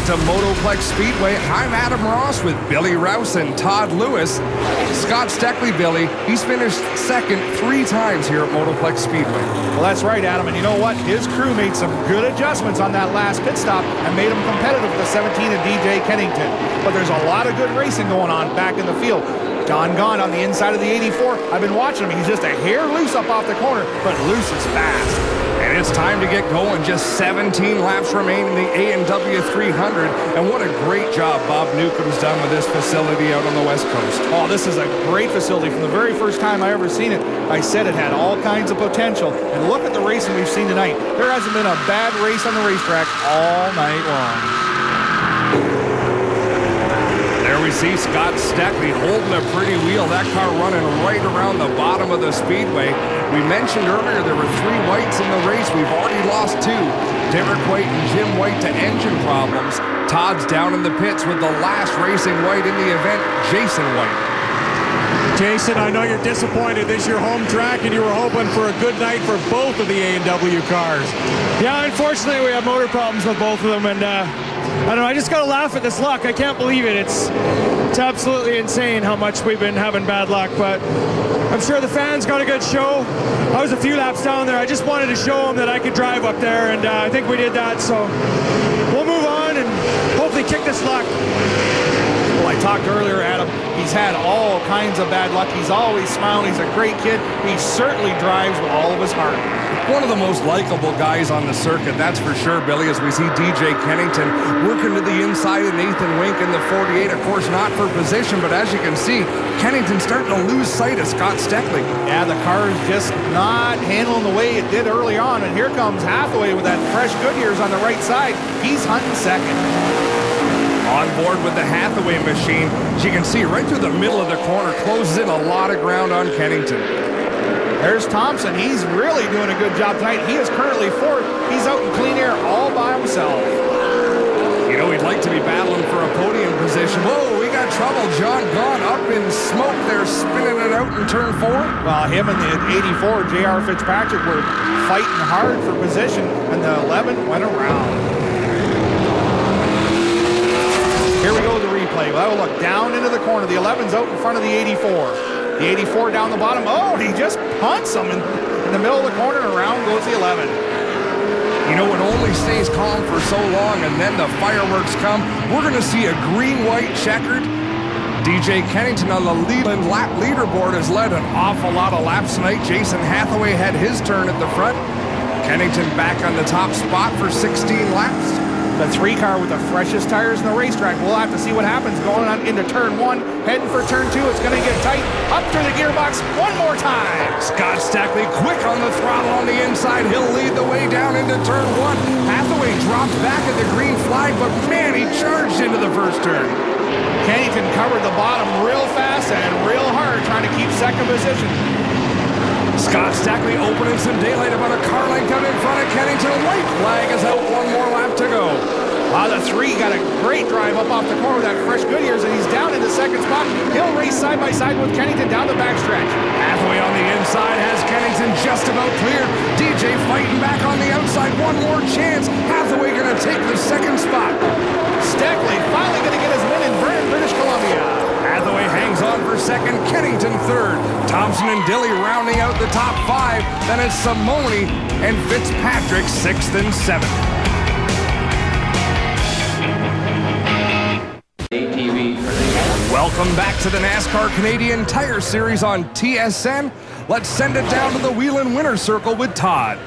to Motoplex Speedway. I'm Adam Ross with Billy Rouse and Todd Lewis. Scott Steckly, Billy, he's finished second 3 times here at Motoplex Speedway. Well, that's right, Adam, and you know what? His crew made some good adjustments on that last pit stop and made him competitive with the 17 of DJ Kennington. But there's a lot of good racing going on back in the field. Gaunt on the inside of the 84. I've been watching him. He's just a hair loose up off the corner, but loose is fast. And it's time to get going. Just 17 laps remain in the A&W 300. And what a great job Bob Newcomb's done with this facility out on the West Coast. Oh, this is a great facility. From the very first time I ever seen it, I said it had all kinds of potential. And look at the racing we've seen tonight. There hasn't been a bad race on the racetrack all night long. There we see Scott Steckly holding a pretty wheel. That car running right around the bottom of the speedway. We mentioned earlier there were 3 whites in the race. We've already lost 2. Derek White and Jim White to engine problems. Todd's down in the pits with the last racing white in the event, Jason White. Jason, I know you're disappointed. This is your home track, and you were hoping for a good night for both of the A&W cars. Yeah, unfortunately, we have motor problems with both of them, and I don't know, I just gotta laugh at this luck. I can't believe it. It's absolutely insane how much we've been having bad luck, but I'm sure the fans got a good show. I was a few laps down there. I just wanted to show them that I could drive up there, and I think we did that, so we'll move on and hopefully kick this luck. Well, I talked earlier, Adam, he's had all kinds of bad luck. He's always smiling. He's a great kid. He certainly drives with all of his heart. One of the most likable guys on the circuit, that's for sure, Billy, as we see DJ Kennington working to the inside of Nathan Wink in the 48. Of course, not for position, but as you can see, Kennington's starting to lose sight of Scott Steckly. Yeah, the car is just not handling the way it did early on, and here comes Hathaway with that fresh Goodyears on the right side. He's hunting second. On board with the Hathaway machine, as you can see, right through the middle of the corner, closes in a lot of ground on Kennington. There's Thompson. He's really doing a good job tonight. He is currently 4th. He's out in clean air all by himself. You know, he'd like to be battling for a podium position. Whoa, we got trouble. John Gaunt up in smoke there, spinning it out in turn 4. Well, him and the 84, J.R. Fitzpatrick, were fighting hard for position, and the 11 went around. Here we go with the replay. Well, look, down into the corner. The 11's out in front of the 84. The 84 down the bottom. Oh, he just punts him in the middle of the corner, and around goes the 11. You know, it only stays calm for so long, and then the fireworks come. We're going to see a green-white-checkered. DJ Kennington on the Leland lap leaderboard has led an awful lot of laps tonight. Jason Hathaway had his turn at the front. Kennington back on the top spot for 16 laps. The 3 car with the freshest tires in the racetrack. We'll have to see what happens going on into turn 1. Heading for turn 2. It's going to get tight. Up through the gearbox one more time. Scott Steckly quick on the throttle on the inside. He'll lead the way down into turn 1. Hathaway drops back at the green flag, but man, he charged into the first turn. Kennington covered the bottom real fast and real hard, trying to keep second position. Scott Steckly opening some daylight about a car length out in front of Kennington. White flag is out, 1 more lap to go. The 3 got a great drive up off the corner with that fresh Goodyears, and he's down in the second spot. He'll race side by side with Kennington down the backstretch. Hathaway on the inside has Kennington just about clear. DJ fighting back on the outside. 1 more chance. Hathaway going to take the second spot. Steckly finally going to get his win in Vernon, British Columbia. Hathaway hangs on for second, Kennington 3rd. Thompson and Dilly rounding out the top 5. Then it's Simone and Fitzpatrick 6th and 7th. Welcome back to the NASCAR Canadian Tire Series on TSN. Let's send it down to the Whelen winner's circle with Todd.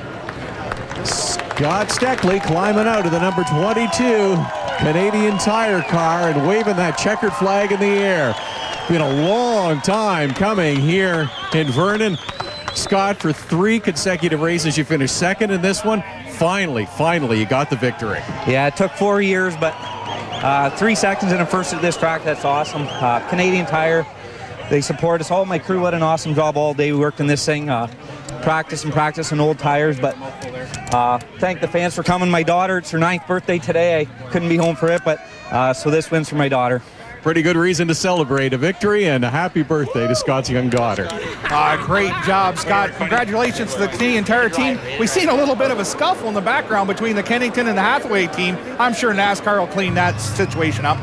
Scott Steckly climbing out of the number 22 Canadian Tire car and waving that checkered flag in the air. Been a long time coming here in Vernon. Scott, for 3 consecutive races, you finished second in this one. Finally, you got the victory. Yeah, it took 4 years, but 3 seconds and a first at this track. That's awesome. Canadian Tire, they support us. All my crew did an awesome job all day. We worked in this thing, practice and old tires. But thank the fans for coming. My daughter, it's her 9th birthday today. I couldn't be home for it, but so this win's for my daughter. Pretty good reason to celebrate a victory, and a happy birthday to Scott's young daughter. Great job, Scott. Congratulations to the Canadian Tire team. We've seen a little bit of a scuffle in the background between the Kennington and the Hathaway team. I'm sure NASCAR will clean that situation up.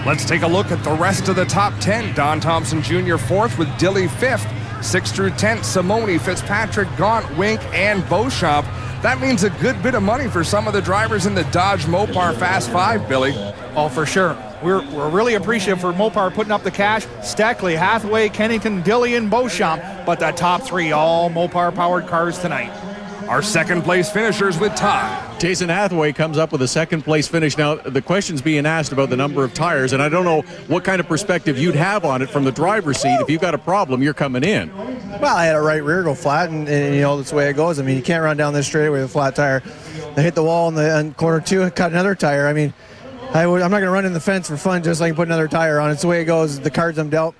Let's take a look at the rest of the top 10. Don Thompson Jr. 4th with Dilly 5th. 6th through 10th, Simone, Fitzpatrick, Gaunt, Wink, and Beauchamp. That means a good bit of money for some of the drivers in the Dodge Mopar Fast 5, Billy. Oh, for sure. We're really appreciative for Mopar putting up the cash. Steckly, Hathaway, Kennington, Dilly, and Beauchamp. But the top 3, all Mopar-powered cars tonight. Our second place finishers with Todd. Jason Hathaway comes up with a second place finish. Now, the question's being asked about the number of tires, and I don't know what kind of perspective you'd have on it from the driver's seat. If you've got a problem, you're coming in. Well, I had a right rear go flat, and you know, that's the way it goes. I mean, you can't run down this straightaway with a flat tire. I hit the wall in corner 2 and cut another tire. I mean, I'm not going to run in the fence for fun just so I can put another tire on. It's the way it goes, the cards I'm dealt.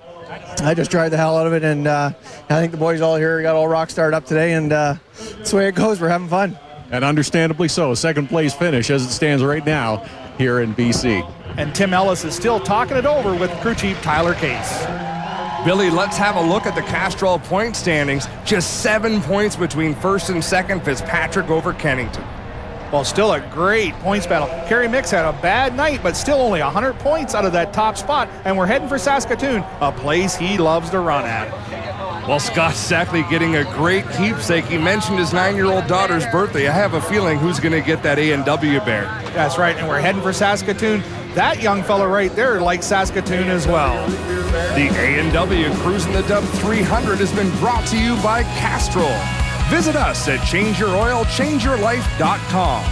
I just tried the hell out of it, and I think the boys all here got all rock starred up today, and that's the way it goes. We're having fun. And understandably so. Second place finish as it stands right now here in BC. And Tim Ellis is still talking it over with crew chief Tyler Case. Billy, let's have a look at the Castrol point standings. Just 7 points between first and second. Fitzpatrick over Kennington. Well, still a great points battle. Kerry Mix had a bad night, but still only 100 points out of that top spot, and we're heading for Saskatoon, a place he loves to run at. Well, Scott Steckly getting a great keepsake. He mentioned his 9-year-old daughter's birthday. I have a feeling who's going to get that A&W bear. That's right, and we're heading for Saskatoon. That young fella right there likes Saskatoon as well. The A&W Crusin The Dub 300 has been brought to you by Castrol. Visit us at ChangeYourOilChangeYourLife.com.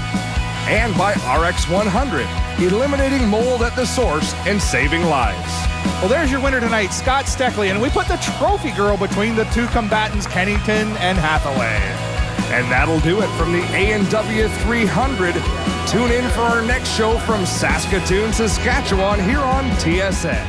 And by RX100, eliminating mold at the source and saving lives. Well, there's your winner tonight, Scott Steckly, and we put the trophy girl between the two combatants, Kennington and Hathaway. And that'll do it from the A&W 300. Tune in for our next show from Saskatoon, Saskatchewan, here on TSN.